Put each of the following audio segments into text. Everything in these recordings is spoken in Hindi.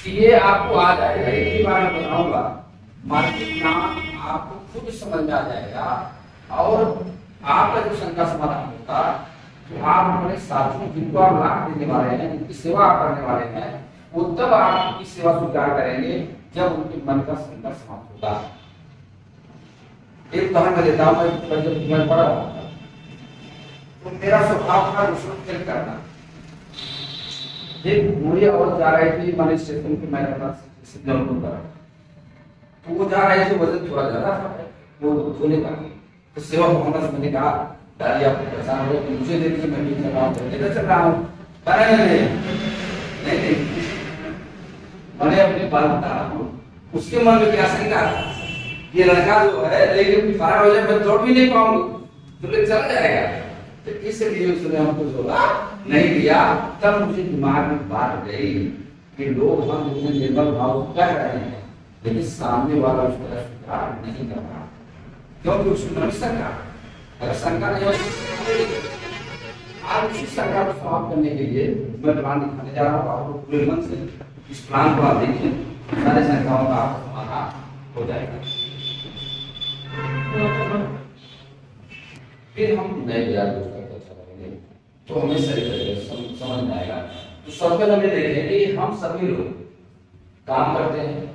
ये आपको आ जाएगा, एक ही बार मैं बताऊंगा, मार्केट नाम आपको खुद समझ में आ जाएगा। और आपका जो शंका समाधान होगा तो आप अपने साथियों जिनको आप लाभ देने वाले हैं, जिनकी सेवा आप करने वाले हैं, वो तब आपकी सेवा स्वीकार करेंगे जब उनके मन का शंका समाप्त होगा। एक उदाहरण मैं देता हूँ। जब मैं पढ़ रहा था तो मेरा स्वभाव था रिश्वत खेल करना। एक बूढ़ी औरत जा रही थी मान स्टेशन पे, मैंने अपना जौनपुर का, तो वो जा रही थी, वजन थोड़ा ज्यादा था वो धोने का। तो सेवा भवना से मैंने कहा, दादी आप परेशान हो रहे, मुझे दे दीजिए, मैं भी चल रहा हूँ, लेकर चल रहा हूँ। नहीं मैंने अपनी बात बता रहा हूँ। उसके मन में क्या शंका, ये लड़का जो है लेकिन फरार हो जाए, मैं दौड़ भी नहीं पाऊंगी, तो ले चला जाएगा। तो इसलिए उसने हमको जोड़ा नहीं दिया। तब मुझे दिमाग में बात गई कि लोग हम इतने निर्बल भाव कह रहे हैं, लेकिन सामने वाला उस तरह स्वीकार नहीं कर रहा, क्योंकि उसमें नहीं शंका। अगर शंका नहीं हो, आज उसी शंका को समाप्त करने के लिए मैं प्लान दिखाने जा रहा हूँ आपको पूरे मन से। इस प्लान को आप देखिए, सारे शंकाओं का आपका समाधान हो जाएगा। फिर हम नए बाजार दोस्त का चर्चा करेंगे तो हमें सही तरीके समझ में आएगा। तो सबसे पहले हमें देखें कि हम सभी लोग काम करते हैं।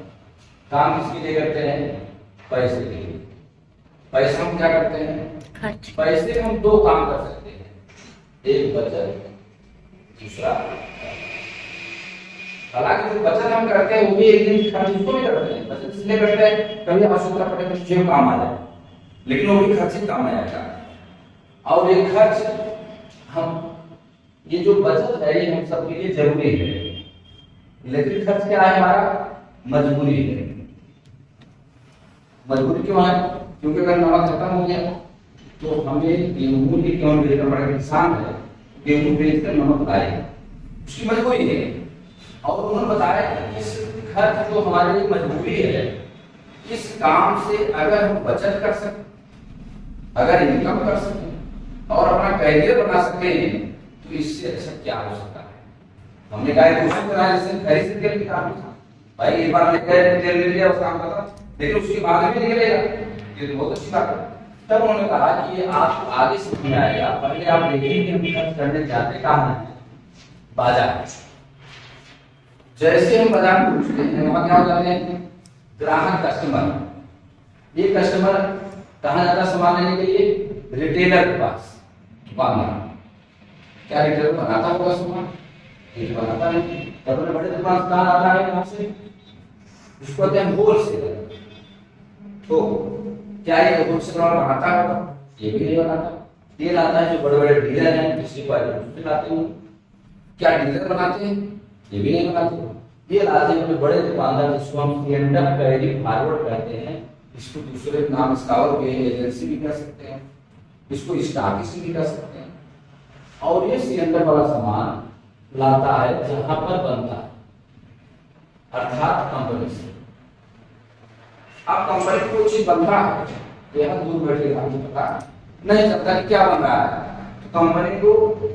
काम किसके लिए करते हैं? पैसे के लिए। पैसे हम क्या करते हैं? पैसे हम दो काम कर सकते हैं, एक बचत, दूसरा। हालांकि जो बचत हम करते हैं वो भी एक दिन खर्च उसको भी करते हैं। बचत इसलिए करते हैं कभी आवश्यकता पड़े तो मुझे काम आ जाए, लेकिन वो भी खर्च ही काम आएगा। और ये खर्च हम, ये जो बचत है ये हम सबके लिए जरूरी है, लेकिन खर्च क्या है हमारा? मजबूरी है। मजबूरी क्यों है? क्योंकि अगर नमक खत्म हो गया तो हमें गेहूं ही क्यों बेचना पड़ेगा? किसान है, गेहूं बेचकर नमक लाएगा, उसकी मजबूरी है। और उन्होंने बताया कि इस खर्च जो हमारे लिए मजबूरी है, इस काम से अगर हम बचत कर सकें, अगर इनकम कर सकें और अपना करियर बना सके, तो इससे अच्छा क्या हो सकता है? हमने कहा कोशिश करा, जैसे खरीद से तेल निकाल था भाई, एक बार तेल ले लिया, उस काम खत्म, लेकिन उसके बाद भी निकलेगा, ये तो बहुत अच्छी बात है। तब उन्होंने कहा कि ये आपको आगे समझ में आएगा, पहले आप देखिए कि हम खर्च करने जाते कहाँ हैं? बाजार। जैसे हम बाजार में घुसते हैं, वहां क्या हो जाते हैं? ग्राहक, कस्टमर। ये कस्टमर कहाँ जाता सामान लेने के लिए? रिटेलर के पास, दुकानदार। क्या रिटेलर बनाता होगा सामान? ये तो बनाता नहीं। तब बड़े दुकानदार आता है यहाँ से, उसको कहते हैं होलसेलर। तो क्या ये होलसेलर बनाता होगा? ये भी नहीं बनाता। ये लाता है जो बड़े बड़े डीलर हैं, किसी को लाते हैं। क्या डीलर बनाते हैं? ये भी नहीं बनाते। ये लाते हैं बड़े दुकानदार, जिसको हम सिलेंडर कैरी फॉरवर्ड कहते हैं। इसको दूसरे नाम इसका और भी एजेंसी भी कह सकते हैं, इसको स्टॉकिस्ट भी कह सकते हैं। और ये सिलेंडर वाला सामान लाता है जहां पर बनता है, अर्थात कंपनी से। अब कंपनी कोई चीज बनता है, यहाँ दूर बैठे हमको पता नहीं चलता कि क्या बन रहा है, तो कंपनी को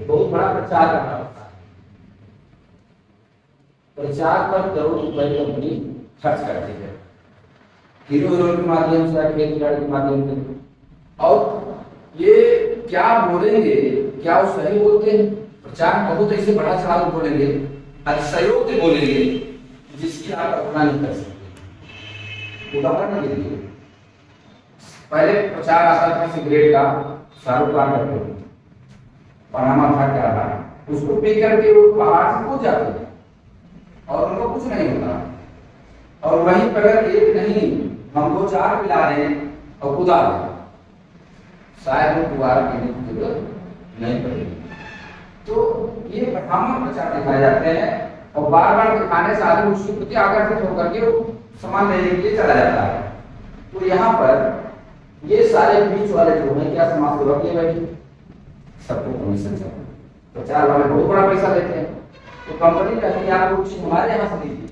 बहुत बड़ा प्रचार करना पड़ता है। प्रचार पर करोड़ रुपए कंपनी खर्च करती है, हीरो के माध्यम से, खेत खिलाड़ी के माध्यम से। और ये क्या बोलेंगे, क्या वो सही बोलते हैं? प्रचार बहुत ऐसे बड़ा चाल बोलेंगे, अतिशयोक्ति बोलेंगे, जिसकी आप कल्पना नहीं कर सकते। उदाहरण के लिए, पहले प्रचार आता था सिगरेट का, शाहरुख खान करते थे, पनामा था क्या था, उसको पी करके वो पहाड़ से कूद जाते थे और उनको कुछ नहीं होता। और वहीं पर अगर एक नहीं हम दो चार पिला दें और कूदा दें, शायद वो दोबारा पीने की जरूरत नहीं पड़ेगी। तो ये भ्रामक प्रचार दिखाए जाते हैं और बार बार दिखाने से आदमी उसके प्रति आकर्षित होकर के वो सामान लेने के लिए चला जाता है। तो यहाँ पर ये सारे बीच वाले जो हैं, क्या समाज सेवा के बैठे, सबको कमीशन चाहिए। प्रचार वाले बहुत बड़ा पैसा लेते हैं, तो कंपनी कहती है आप कुछ हमारे यहाँ से लीजिए,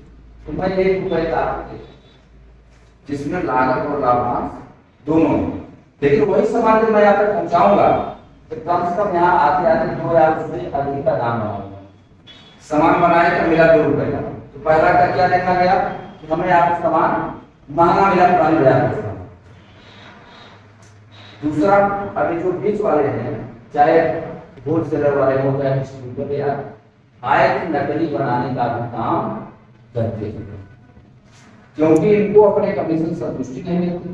तो मैं ₹1 आपको, जिसमें लागत और लाभांश दोनों। लेकिन वही सामान जब मैं यहाँ तक पहुंचाऊंगा तो कम से कम यहाँ आते आते 2 या उससे अधिक का दाम लगाऊंगा। सामान बनाए तो मिला ₹2 का, तो पहला का क्या देखा गया कि हमें आप सामान महंगा मिला पुराने बाजार में। दूसरा, अभी जो बीच वाले हैं, चाहे होलसेलर वाले हो चाहे डिस्ट्रीब्यूटर या आए दिन नकली बनाने का भी काम करते हैं, क्योंकि इनको अपने कमीशन संतुष्टि नहीं मिलती।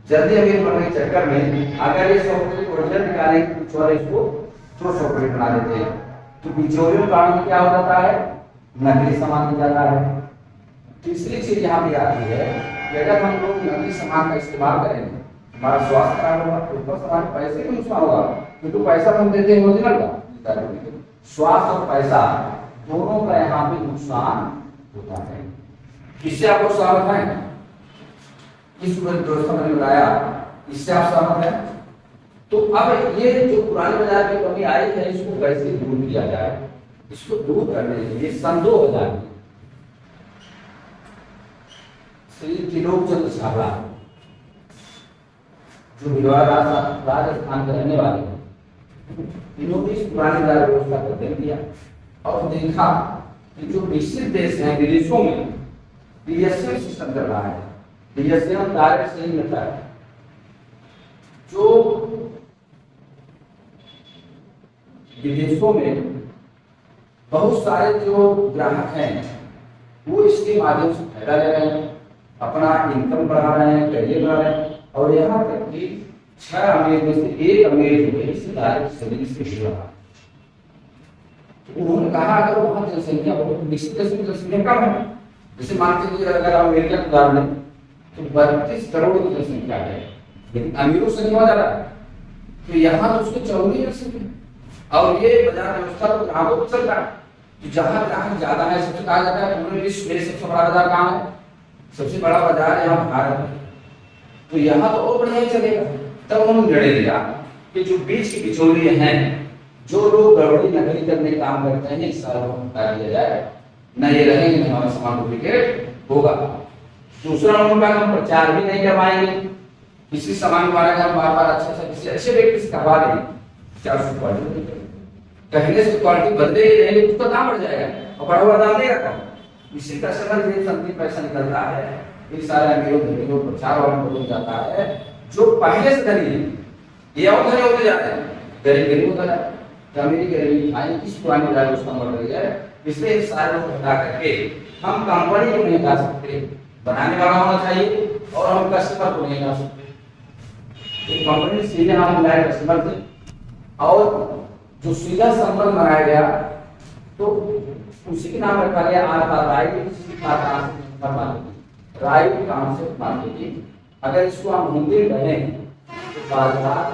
जल्दी अमीर बनने के चक्कर में अगर ये सॉफ्टवेयर ओरिजिनल निकाले कुछ और इसको तो सॉफ्टवेयर बना देते हैं, तो बिचौलियों का कारण क्या हो जाता है, नकली सामान मिल जाता है। तीसरी चीज यहाँ पे आती है कि अगर हम लोग नकली सामान का इस्तेमाल करेंगे, हमारा स्वास्थ्य खराब होगा, ऊपर से हमारे पैसे का नुकसान होगा, क्योंकि पैसा हम देते हैं ओरिजिनल का, स्वास्थ्य और पैसा दोनों का यहाँ पे नुकसान होता है। इससे आप लोग सहमत हैं? इस व्यवस्था मैंने बताया, इससे आप सहमत हैं? तो अब ये जो पुराने बाजार की कमी आई है, इसको कैसे दूर किया जाए? इसको दूर करने के लिए सन 2000 श्री त्रिलोक चंद्र साहरा जो भिलवाड़ा राजस्थान के रहने वाले हैं, इन्होंने इस पुराने बाजार व्यवस्था को देख दिया और देखा कि जो विकसित देश हैं विदेशों में डीएसएम सिस्टम चल रहा है, डीएसएम डायरेक्ट सेलिंग मेथड, जो विदेशों में बहुत सारे जो ग्राहक हैं वो इसके माध्यम से फायदा ले रहे हैं, अपना इनकम बढ़ा रहे हैं, करियर बढ़ा रहे हैं, और यहाँ तक कि 6 अमीर में से 1 अमीर जो है इससे डायरेक्ट सेलिंग से जुड़ रहा है। उन्होंने कहा अगर वहां जनसंख्या बहुत विकसित देश में जनसंख्या कम है, जैसे मान के चलिए अगर आप अमेरिका का उदाहरण लें तो 32 करोड़ की जनसंख्या है, लेकिन अमीरों से नहीं ज्यादा है, तो यहाँ तो उसके 14 जनसंख्या, और ये बाजार व्यवस्था तो ग्राहकों को चल रहा है। तो जहाँ ग्राहक ज्यादा है, सबसे कहा जाता है पूरे विश्व में सबसे बड़ा बाजार कहाँ है, सबसे बड़ा बाजार यहाँ भारत है, तो यहाँ तो और बढ़िया ही चलेगा। तब उन्होंने निर्णय लिया कि जो बीच की बिचौलिए हैं, जो लोग गड़बड़ी नकली करने का काम करते हैं, इस साल हटा दिया जाए, न ये रहेंगे हमारा सामान डुप्लीकेट होगा। दूसरा उन्होंने कहा हम प्रचार भी नहीं करवाएंगे, किसी सामान के बारे में हम बार बार अच्छा किसी अच्छे व्यक्ति से करवा लेंगे, क्या उसकी क्वालिटी कहने से क्वालिटी बदलेगी रहेगी, उसका दाम बढ़ जाएगा और बढ़ा हुआ दाम नहीं रखा। इसी कस्टमर से संगीत पैसा निकलता है, इस सारे अमीरों धनीयों प्रचार वालों को जाता है, जो पहले से धनी है ये और धनी होते जाते हैं, गरीब गरीब होता जाता है, अमीरी गरीबी खाई इस पुरानी बाजार उसका बढ़ रही है। इसलिए सारे लोग हटा करके हम कंपनी को नहीं हटा सकते, बनाने वाला होना चाहिए, और हम कस्टमर को नहीं हटा सकते। तो कंपनी सीधे हम बुलाए कस्टमर से, और जो सीधा संबंध बनाया गया तो उसी के नाम रखा गया आपका राइट कॉन्सेप्ट मार्केटिंग। अगर इसको हम हिंदी में कहें तो बाजार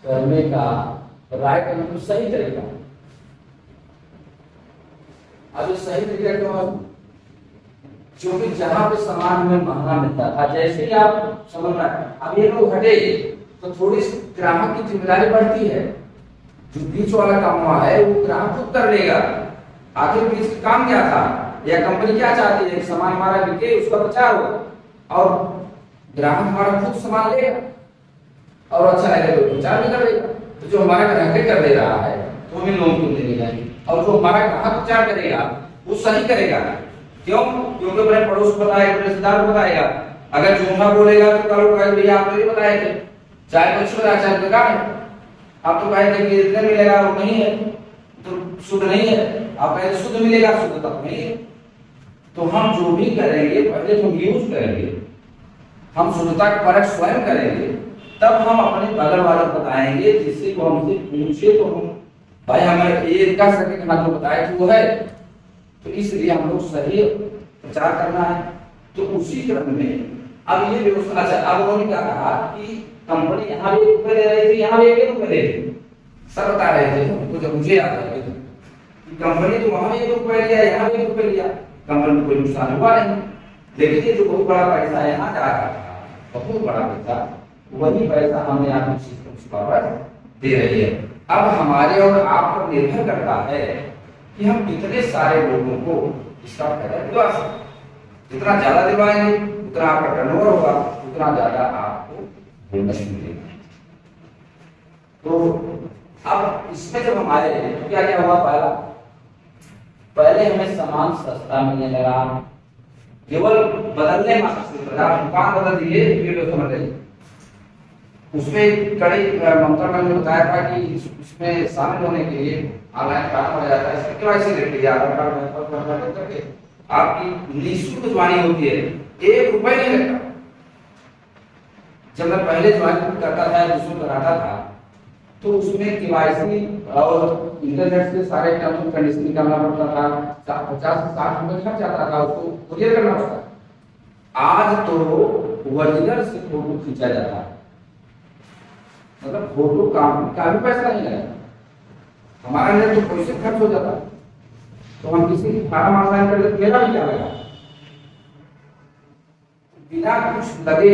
करने का राइट मतलब सही तरीका। अब सही तरीका क्यों है? क्योंकि जहां पे सामान हमें महंगा मिलता था, जैसे ही आप समझ रहे हैं अब ये लोग हटे तो थोड़ी सी ग्राहक की जिम्मेदारी बढ़ती है, जो बीच वाला काम हुआ है वो ग्राहक खुद कर लेगा। आखिर बीच का काम क्या था, या कंपनी क्या चाहती है, सामान हमारा बिके उसका प्रचार हो और ग्राहक हमारा खुद सामान लेगा और अच्छा लगे तो प्रचार भी करेगा। तो जो हमारा ग्राहक कर दे रहा है तो हमें लोन क्यों देने जाएंगे, और जो हमारा ग्राहक प्रचार करेगा वो सही करेगा। क्यों? क्योंकि अपने पड़ोस को बताएगा, अपने रिश्तेदार को बताएगा। अगर झूठा बोलेगा तो कल कहेगा भैया आप नहीं बताए थे, चाहे कुछ बताया चाहे बेकार है, आप तो कहे थे कि इतना मिलेगा वो नहीं है तो शुद्ध नहीं है, आप कहे शुद्ध मिलेगा शुद्ध तक नहीं है। तो हम जो भी करेंगे पहले हम यूज करेंगे, हम शुद्धता का परख स्वयं करेंगे, तब हम अपने बगल वालों को बताएंगे, जिससे को हमसे पूछे तो हम भाई हमें ये कर सके कि हाँ जो बताए थे वो है। तो इसलिए हम लोग सही प्रचार करना है। तो उसी क्रम में अब ये व्यवस्था, अच्छा अब उन्होंने क्या कहा कि कंपनी यहाँ भी रुपए ले रही थी, यहाँ भी 1 रुपए ले रही थी, सर बता रहे थे तो जब मुझे याद है कि कंपनी तो वहां 1 रुपए लिया, यहाँ भी 1 रुपए लिया, कंपनी को कोई नुकसान हुआ नहीं। लेकिन ये जो बहुत बड़ा पैसा यहाँ जा रहा था, बहुत बड़ा पैसा, वही पैसा हमें यहाँ सिस्टम पर दे रही है। अब हमारे और आप पर निर्भर करता है कि हम कितने सारे लोगों को इसका फायदा दिलवा सकते। जितना ज्यादा दिलवाएंगे उतना आपका टर्नओवर होगा, उतना ज्यादा आपको बोनस मिलेगा। तो अब इसमें जब हम आए तो क्या क्या हुआ, पहले हमें सामान सस्ता मिलने लगा, केवल बदलने मात्र आप दुकान बदल दिए फिर समझ लीजिए। उसमें कड़ी ममता मैम ने बताया था कि इसमें शामिल होने के लिए ऑनलाइन काम हो जाता है, इसमें केवाईसी रहती है, आधार कार्ड करके आपकी निःशुल्क ज्वाइनिंग होती है, 1 रुपए नहीं लगता। जब मैं पहले ज्वाइनिंग करता था, दूसरों कराता था, तो उसमें केवाईसी और इंटरनेट से सारे टर्म्स एंड कंडीशन निकालना पड़ता था, 50 से 60 रुपए खर्च आता था, उसको क्लियर करना पड़ता। आज तो ओरिजिनल से फोटो खींचा जाता है, मतलब फोटो का भी पैसा नहीं लगता, हमारा लिए तो पैसे खर्च हो जाता। तो हम किसी की फार्म ऑनलाइन कर देते, मेरा भी क्या लगा, बिना कुछ लगे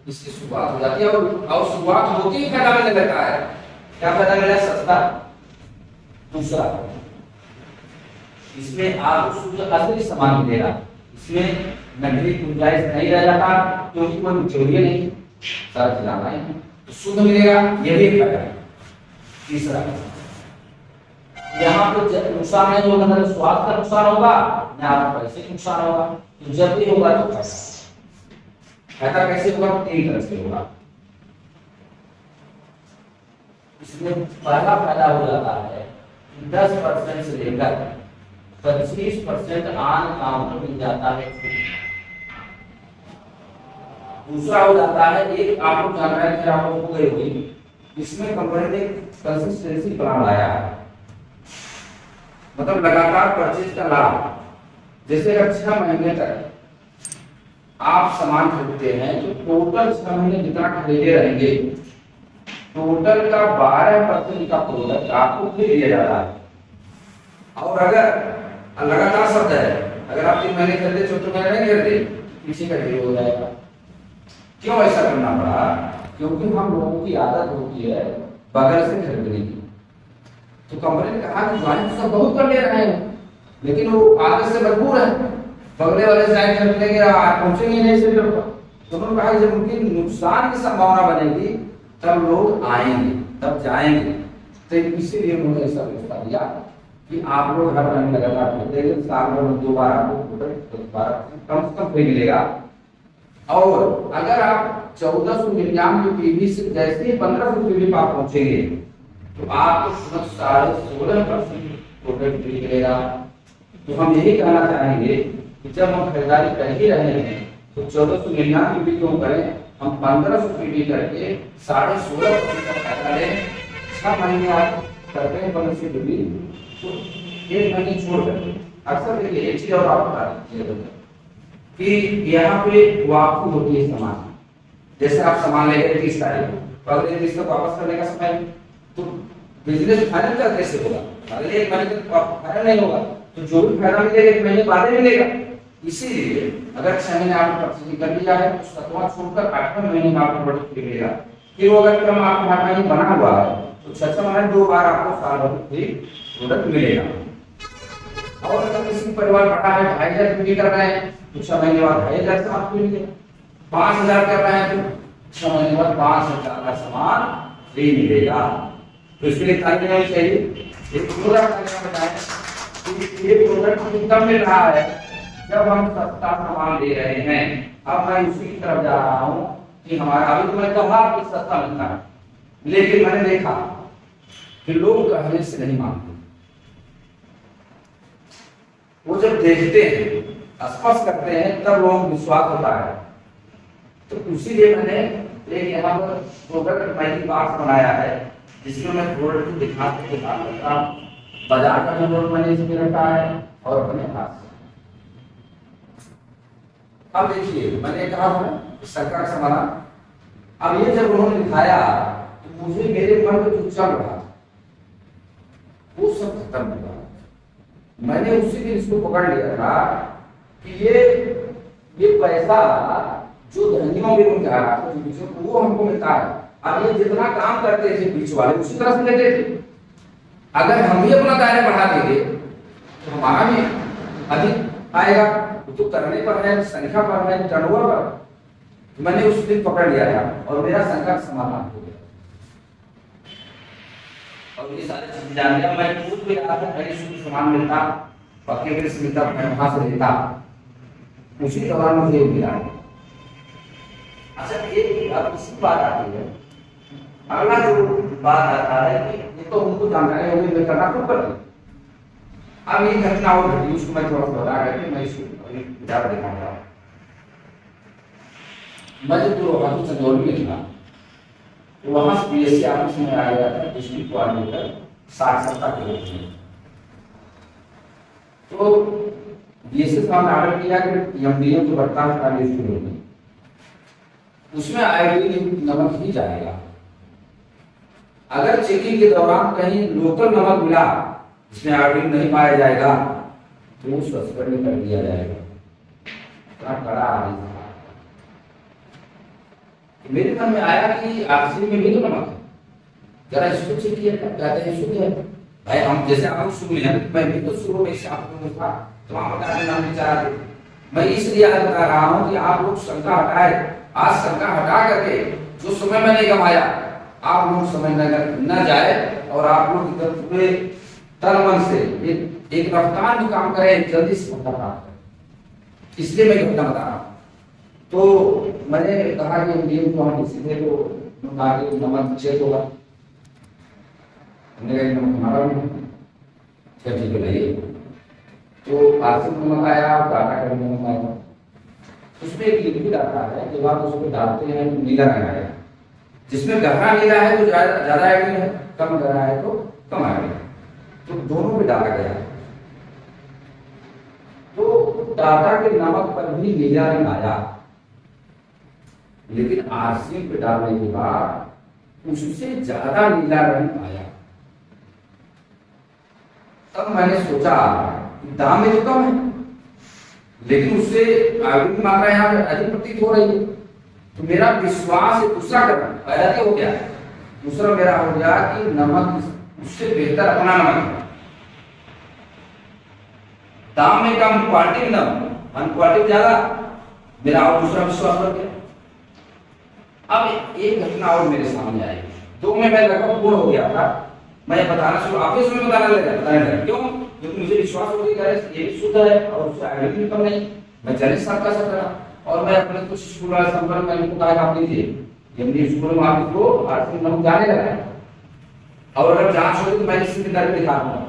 इसकी शुरुआत हो जाती है और शुरुआत होती ही फायदा मिलने लगता है। क्या फायदा मिला? सस्ता। दूसरा, इसमें आप शुद्ध असली सामान मिलेगा, इसमें नकली गुंजाइश नहीं रह जाता, क्योंकि कोई चोरी नहीं, सारा खिलाना है तो शुद्ध मिलेगा, ये भी फायदा है। तीसरा, यहाँ पे नुकसान नहीं होगा, मतलब स्वास्थ्य का नुकसान होगा ना, आपको पैसे का नुकसान होगा, तो जब भी होगा तो फायदा कैसे होगा? 3 तरह से होगा। इसमें पहला फायदा हो जाता है 10% से लेकर 25% आन काउंटर मिल जाता है। दूसरा हो जाता है, एक आप लोग जान रहे हैं, आप लोग हो गई होगी, इसमें कंपनी ने कंसिस्टेंसी प्लान लाया है, मतलब लगातार परचेज का लाभ। जैसे अगर 6 महीने तक आप सामान खरीदते हैं तो टोटल 6 महीने जितना खरीदे रहेंगे, टोटल का 12% का प्रोडक्ट आपको फ्री दिया जाता है। और अगर लगातार शब्द है, अगर आप 3 महीने खरीदे, 4 महीने नहीं खरीदे, किसी का ढेर हो जाएगा। क्यों ऐसा करना पड़ा? क्योंकि हम लोगों की आदत होती है बगल से खरीदने की। तो कंपनी ने कहा कि ज्वाइन तो सब बहुत कर ले रहे हैं, लेकिन वो आदत से मजबूर है, बगले वाले ज्वाइन खरीद लेंगे, पहुंचेंगे नहीं से लोग। तो उन्होंने कहा जब उनकी नुकसान की संभावना बनेगी तब लोग आएंगे, तब जाएंगे। तो इसीलिए उन्होंने ऐसा व्यवस्था दिया कि आप लोग हर महीने लगातार खरीदेंगे, साल में 2 बार आपको कम से कम फ्री मिलेगा। और अगर आप 1499 पीवी से जैसे ही 1500 पीवी पर पहुंचेंगे तो आपको 16.5% प्रोडक्ट फ्री मिलेगा। तो हम यही कहना चाहेंगे कि जब हम खरीदारी कर ही रहे हैं तो 1499 पीवी क्यों करें, हम 1500 पीवी करके 16.5% का फायदा लें। 6 महीने आप करते हैं 1500 पीवी, तो 1 महीने छोड़कर अक्सर देखिए एक चीज और आपको बता दीजिए कि यहाँ पे वापसी होती है सामान। जैसे आप सामान ले गए 30 तारीख को, अगले 30 तक वापस करने का समय, तो बिजनेस फाइनल का कैसे होगा? अगले 1 महीने तक फाइनल नहीं होगा, तो जो भी फायदा मिलेगा 1 महीने बाद मिलेगा। इसीलिए अगर 6 महीने आपने परचेज कर लिया है तो 7वां छोड़कर 8वें महीने में आपको प्रोडक्ट फ्री मिलेगा। फिर वो अगर क्रम आपको 8 महीने बना हुआ है तो 6 महीने 2 बार आपको साल भर फ्री प्रोडक्ट मिलेगा। और अगर किसी परिवार बड़ा है, 2500 फ्री कर रहे हैं तो 6 महीने बाद 2500 सामान फ्री मिलेगा। 5000 कर रहे हैं तो 6 महीने बाद 5000 का सामान फ्री मिलेगा। तो इसके लिए तारीख होनी चाहिए। एक पूरा बताएं कि ये प्रोडक्ट कब मिल रहा है, जब हम सस्ता सामान ले रहे हैं। अब मैं उसी की तरफ जा रहा हूं कि हमारा, अभी तो मैं कहा कि सस्ता मिलता है, लेकिन मैंने देखा कि लोग कहने से नहीं मानते, वो जब देखते हैं, स्पर्श करते हैं, तब लोगों को विश्वास होता है। तो इसीलिए मैंने एक यहाँ पर प्रोडक्ट मैंने बॉक्स बनाया है जिसमें मैं प्रोडक्ट को दिखाते हुए बाजार का नंबर मैंने इसमें रखा है और अपने हाथ से। अब देखिए मैंने कहा था सरकार का समाधान, अब ये जब उन्होंने दिखाया तो मुझे मेरे मन में जो चल रहा वो सब खत्म हो गया। मैंने उसी दिन इसको पकड़ लिया था कि ये पैसा जो धनियों में उनका वो हमको मिलता है। अब ये जितना काम करते थे बीच वाले उसी तरह से लेते थे। अगर हम ही अपना दायरा बढ़ा देंगे तो हमारा भी अधिक आएगा। तो करने पर है, संख्या पर है, टर्नओवर पर। मैंने उस दिन पकड़ लिया था और मेरा संख्या समाधान हो गया। और ये सारी चीजें जान लिया। मैं पूछ भी रहा था कहीं शुद्ध सामान मिलता, पक्के ब्रिज मिलता, मैं वहां से लेता, उसी दौरान मुझे मिला। अच्छा, एक अब इसी बात आती है, अगला जो बात आता है कि ये तो उनको जानकारी हो गई, मैं करना शुरू कर दी। अब ये घटना और घटी, उसको मैं थोड़ा सा बता करके मैं इसको विचार दिखाऊंगा। मैं जब तो वहां चंदौली में था, तो वहां से पीएससी ऑफिस में आ गया था डिस्ट्रिक्ट कोऑर्डिनेटर साक्षरता के रूप में। तो बीएससी साहब ने ऑर्डर किया कि एमडीएम जो बढ़ता है प्राइमरी स्कूलों में, उसमें आयोडीन नमक ही जाएगा। अगर चेकिंग के दौरान कहीं लोकल नमक मिला जिसमें आयोडीन नहीं पाया जाएगा तो सस्पेंड कर दिया जाएगा। कड़ा आदेश था। मेरे मन में आया कि आरसी में भी तो नमक है, जरा इसको चेक किया, कहते हैं शुद्ध है। भाई हम जैसे आप शुरू में, मैं भी तो शुरू में आपको था, तो आप बता देना विचार। मैं इसलिए आज बता रहा हूँ कि आप लोग शंका हटाए। आज शंका हटा करके जो समय मैंने गंवाया, आप लोग समय न जाए और आप लोग पूरे तन मन से एक रफ्तार में काम करें, जल्दी से काम करें। इसलिए मैं घटना बता रहा हूँ। तो मैंने कहा कि एमडीएम को हम सीधे तो नमक चेक होगा, हमने कहा नमक हमारा भी क्या ठीक है। तो आर्थिक नमक आया, डाटा का नमक आया, उसमें एक लिक्विड आता है, जब आप उसको डालते हैं तो नीला रंग आएगा। जिसमें गहरा नीला है तो ज्यादा आयोडीन है, कम गहरा है तो कम आयोडीन है। तो दोनों पे डाला गया। तो टाटा के नमक पर भी नीला रंग आया, लेकिन आरसीएम पे डालने के बाद उससे ज्यादा नीला रंग आया। तब मैंने सोचा दाम में तो कम है, लेकिन उससे आयोडीन की मात्रा यहाँ पे अधिक प्रतीत हो रही है। तो मेरा विश्वास दूसरा कदम हो गया। दूसरा मेरा हो गया कि नमक उससे बेहतर अपना नमक है, दाम में कम, क्वालिटी में कम, क्वालिटी ज्यादा। मेरा और दूसरा विश्वास बढ़ गया। अब एक घटना और मेरे सामने आई, दो में मैं लगभग पूर्ण हो गया था। मैं बताना शुरू, ऑफिस में बताने लगा। क्यों? क्योंकि मुझे विश्वास हो गया ये भी शुद्ध है और उससे आयोडीन कम नहीं। मैं चैलेंज साहब का सब करा और मैं अपने कुछ स्कूल वाले संपर्क में उनको कहा आप लीजिए एमडी स्कूल में आप इसको आरसी नमक जाने लगा, और अगर जांच होगी तो मैं इसी के करके दिखा दूंगा।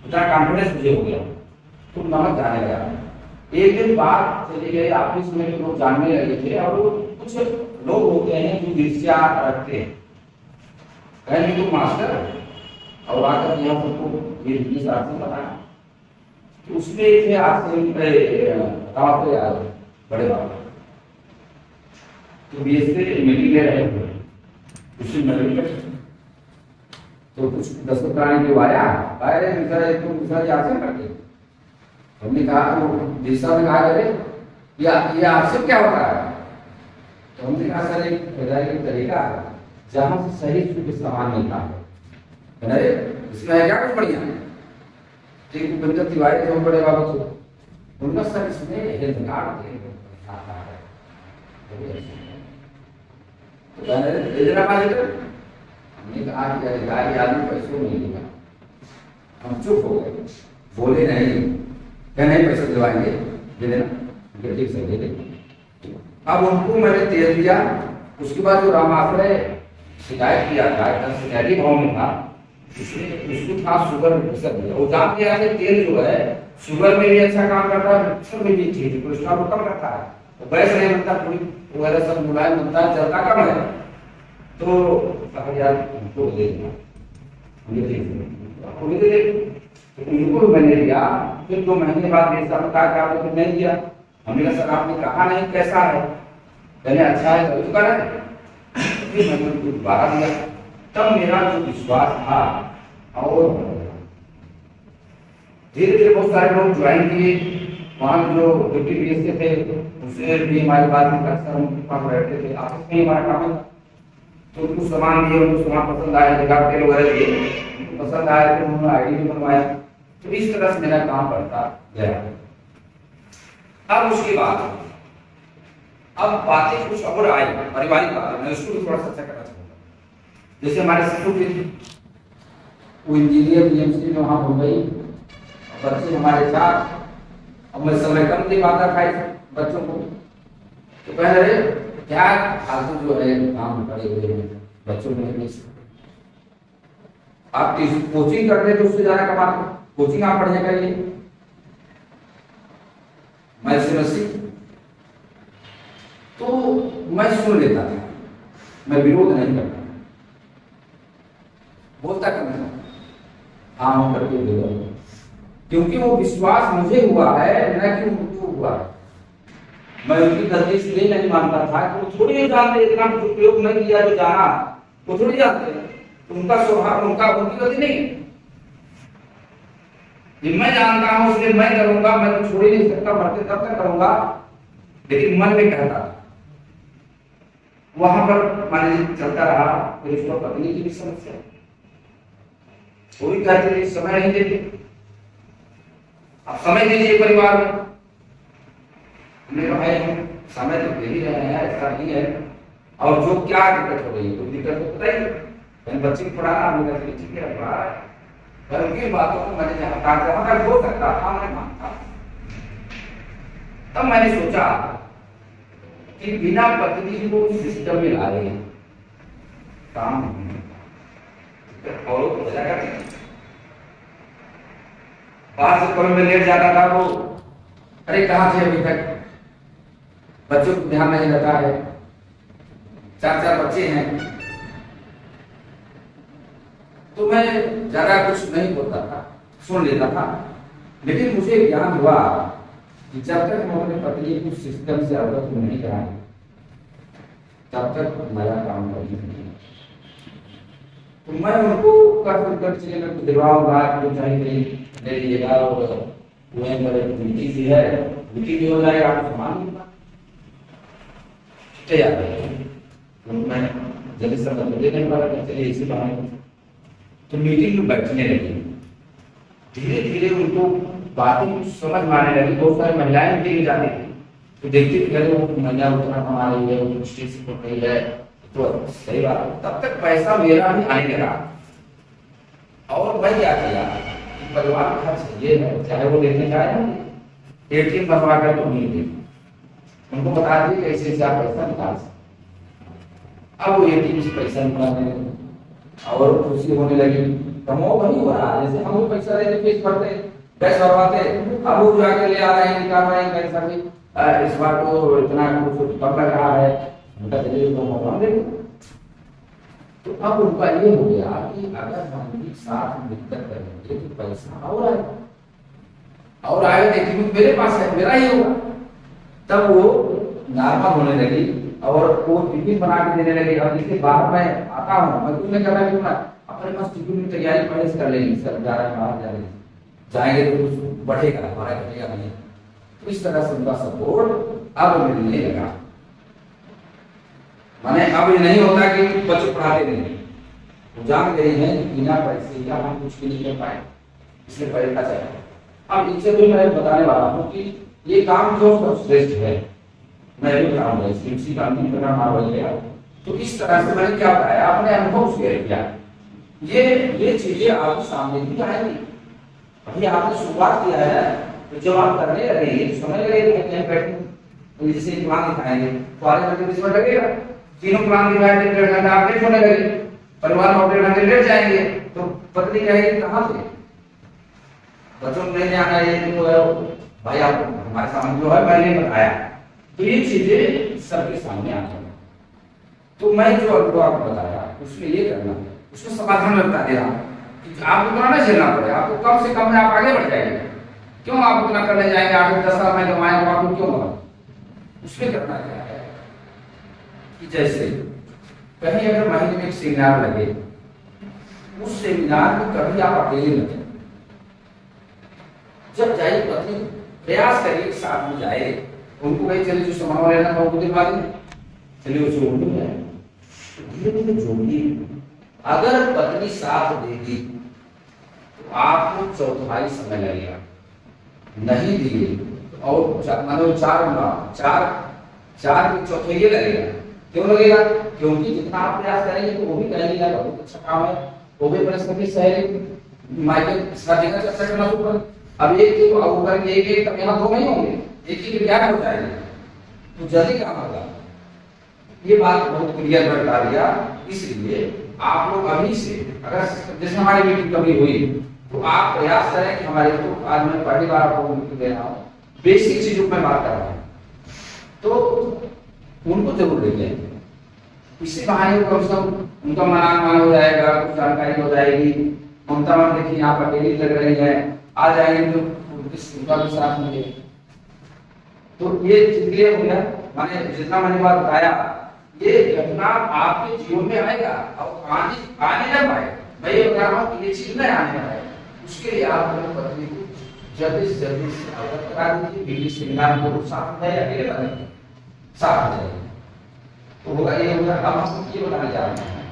इतना कॉन्फिडेंस मुझे हो गया, तो नमक जाने लगा। एक दिन बाद चले गए ऑफिस में, लोग जानने लगे थे, और कुछ लोग होते हैं जो ईर्ष्या रखते हैं, कहेंगे तुम मास्टर और आकर यहाँ सबको ये बताना। तो उसमें थे आरसी बड़े बाबा, तो बीएससी मीटिंग ले रहे थे, उसी में तो कुछ दस्तखत कराने के आया, अरे दूसरा आरसी करते। हमने कहा तो दिशा ने कहा अरे ये आरसी क्या होता है? तो हमने कहा सर एक तरीका है जहां से सही शुद्ध सामान मिलता है। अरे इसमें है क्या कुछ बढ़िया? ठीक उपेंद्र तिवारी थे बड़े बाबा को, उनका सर इसमें हेल्थ कार्ड आता है। तो दे देना 5 लीटर। हमने कहा कि गाड़ी आदमी पैसों नहीं देगा। हम चुप हो गए, बोले नहीं, क्या नहीं पैसा दिलवाएंगे, दे देना, ठीक से दे दे। अब उनको मैंने तेल दिया। उसके बाद जो रामाश्रय शिकायत किया था, शिकायती भाव में था, उसको था शुगर दिया। वो जान गया कि तेल जो है शुगर में भी अच्छा काम करता है, प्रेशर में भी ठीक है, कोलेस्ट्रॉल कम करता है, वो वैसे नहीं बनता, पूरी वगैरह सब मुलायम बनता है, जलता कम है। तो यार उनको दे देना, उनको मैंने दिया। फिर 2 महीने बाद मेरे साथ कहा कि नहीं दिया। हमने कहा सर आपने कहा नहीं कैसा है, कहने अच्छा है तभी तो कर रहे। फिर मैंने उनको दोबारा दिया। तब मेरा जो विश्वास था और धीरे धीरे बहुत सारे लोग ज्वाइन किए। वहाँ जो डिप्टी बीएससी थे उससे भी हमारी बात में अक्सर उनके पास बैठते थे, आपस में हमारा काम था। तो उनको सामान दिए, उनको सामान पसंद आया, जगह तेल वगैरह दिए, पसंद आया, फिर उन्होंने आईडी भी बनवाया। तो इस तरह से मेरा काम बढ़ता गया। अब उसके बाद अब बातें कुछ और आई, पारिवारिक बातें, मैं उसको भी थोड़ा सा चर्चा करना चाहूंगा। जैसे हमारे ससुर थे, वो इंजीनियर बीएमसी में वहां मुंबई, बच्चे हमारे 4, अब मैं समय कम दे पाता था बच्चों को, तो कह रहे क्या फालतू जो है काम पड़े हुए हैं बच्चों को नहीं सकते। आप कोचिंग करते तो उससे ज्यादा कमाते, कोचिंग आप पढ़ने करिए, मैं समझती तो मैं सुन लेता था, मैं विरोध नहीं करता, बोलता करना हाँ करके दे, क्योंकि वो विश्वास मुझे हुआ है न कि उनको हुआ है। मैं उनकी गलती इसलिए नहीं मानता था कि वो थोड़ी नहीं जानते, इतना उपयोग नहीं किया जो जाना वो थोड़ी जानते, तो उनका स्वभाव उनकी गलती नहीं है। मैं जानता हूं इसलिए मैं करूंगा, मैं तो छोड़ ही नहीं सकता, मरते तब तक करूंगा, लेकिन मन में कहता वहां पर मान लीजिए चलता रहा, फिर उसको पत्नी की भी समस्या, वो भी कहते थे समय नहीं देते, आप समय दीजिए परिवार में। हमने कहा भाई हम समय तो दे ही रहे हैं, ऐसा नहीं है, और जो क्या दिक्कत हो रही है, कोई दिक्कत तो बताइए, मैंने बच्चे को पढ़ाना, हमने कहा ठीक है पर उनकी बातों को मैंने जहां तक हो सकता था मैं मानता। तब मैंने सोचा कि बिना पत्नी को सिस्टम में लाए काम और बाहर से कभी मैं लेट जाता था तो अरे कहाँ थे अभी तक, बच्चों को ध्यान नहीं रखा है, 4 बच्चे हैं, तो मैं ज्यादा कुछ नहीं बोलता था, सुन लेता था। लेकिन मुझे ज्ञान हुआ कि जब तक हम अपने पत्नी को सिस्टम से अवगत नहीं कराएंगे तब तक नया काम करनी नहीं। तो मैं उनको कर चले मैं दिलवाऊंगा जो चाहिए ले लीजिएगा, और मीटिंग भी है, मीटिंग भी हो जाएगा, आपको सामान मिलता तैयार है। मैं जल्दी से बदले नहीं पा रहा, चलिए इसी बहाने तो मीटिंग में बैठने लगी, धीरे धीरे उनको बातें समझ में आने लगी। बहुत सारी महिलाएं मीटिंग में जाती थी तो देखती थी वो महिला उतना कमा रही है, वो स्टेज से पढ़ रही है, तो सही बात है। तब तक पैसा मेरा भी आने लगा, और मैं क्या किया, परिवार का खर्च ये है, चाहे वो देखने जाए एटीएम बनवा कर तो नहीं दे, उनको बता दिए कैसे से आप पैसा निकाल सकते। अब वो एटीएम से पैसा निकालने और खुशी होने लगी, कमो वही हो रहा है जैसे हम लोग पैसा देते फीस भरते गैस भरवाते, अब वो जाके ले आ रहे हैं निकाल रहे हैं पैसा भी, इस बार तो इतना कुछ कम लग रहा है, उनका चलिए तो हम देंगे। तो अब उनका ये हो गया कि अगर हम भी साथ मिलकर करेंगे तो पैसा और आएगा, देखिए मेरे पास है, मेरा ही होगा। तब वो नॉर्मल होने लगी और वो टिफिन बना के देने लगे। अब देखिए बाहर मैं आता हूँ, मैं कुछ नहीं कर रहा, क्यों ना अपने पास टिफिन की तैयारी पहले से कर लेंगे, सर जा रहे हैं बाहर जा रहे हैं, जाएंगे तो कुछ बढ़ेगा, हमारा घटेगा नहीं। तो इस तरह से उनका सपोर्ट अब मिलने लगा। माने अब ये नहीं होता कि बच्चे पढ़ाते नहीं, वो जान गए हैं बिना पैसे या हम कुछ भी नहीं कर पाए, इसलिए पैसा चाहिए। अब इनसे भी मैं बताने वाला हूँ कि ये काम जो सर्वश्रेष्ठ है, मैं भी बताऊंगा इसी काम की तरह हमारा गया। तो इस तरह से मैंने क्या बताया, अपने अनुभव शेयर किया, ये चीजें आपके सामने भी आएंगी। अभी आपने शुरुआत किया है, तो जब आप करने लगेंगे तो समझ लगेगा कहीं बैठे, तो जैसे प्लान दिखाएंगे तो आधे घंटे बीच में लगेगा, तीनों प्लान दिखाए 1.5 घंटा आप लेट होने लगे, परिवार में 1.5 घंटे लेट जाएंगे, तो पत्नी कहेगी कहाँ थे, बच्चों को नहीं जाना है, तो भाई आप हमारे सामने जो है मैंने बताया। तो ये चीजें सबके सामने आ जाए। तो मैं जो अनुभव आपको बताया उसमें ये करना, उसमें समाधान में बता देना कि आपको उतना नहीं झेलना पड़ेगा, आपको कम से कम में आप आगे बढ़ जाएंगे। क्यों आप उतना करने जाएंगे, 8-10 साल में कमाएंगे, आपको क्यों कमाएंगे? उसमें करना क्या है कि जैसे कहीं अगर महीने में एक सेमिनार लगे, उस सेमिनार में कभी आप अकेले न जाए, जब जाइए पत्नी प्रयास करिए साथ में जाए, उनको कहीं चलिए जो सामान लेना था उनको दिलवा दें, चलिए उसे उनको जाए, धीरे धीरे जोड़िए। अगर पत्नी साथ देगी तो आपको चौथाई समय लगेगा, नहीं दिए और चार की चौथाई ये लगेगा। क्यों लगेगा? क्योंकि जितना आप प्रयास करेंगे तो वो भी कहेंगे बहुत अच्छा काम है, वो भी परिस्थिति सहेली मायके साथ जगह चर्चा करना शुरू करें, अब एक तो अब करके एक तब यहाँ 2 नहीं होंगे, एक ही क्या हो जाएंगे, तो जल्दी काम होगा। ये बात बहुत क्लियर बता दिया। इसलिए आप लोग अभी से अगर जैसे हमारी मीटिंग कभी हुई तो आप प्रयास करें कि हमारे, तो आज मैं पहली बार आपको मीटिंग दे रहा हूँ, बेसिक चीजों में बात कर रहा हूँ, तो उनको जरूर लेंगे। इसी बहाने कम से कम उनका मान हो जाएगा, कुछ जानकारी हो जाएगी। ममता मैम देखिए यहाँ पर अकेली लग रही है, आ जाएंगे तो उनका भी साथ मिले। तो ये क्लियर हो गया। मैंने जितना मैंने बात बताया, ये घटना आपके जीवन में आएगा और आने ना पाए, मैं ये बता रहा हूँ कि ये चीज नहीं आने पाए, उसके लिए आप अपने पत्नी को जल्दी से अवगत करा दीजिए। वीडियो सेमिनार को साथ है, अकेले बने साथ हो जाएगी तो होगा, ये होगा। अब हम ये बताने जा रहे हैं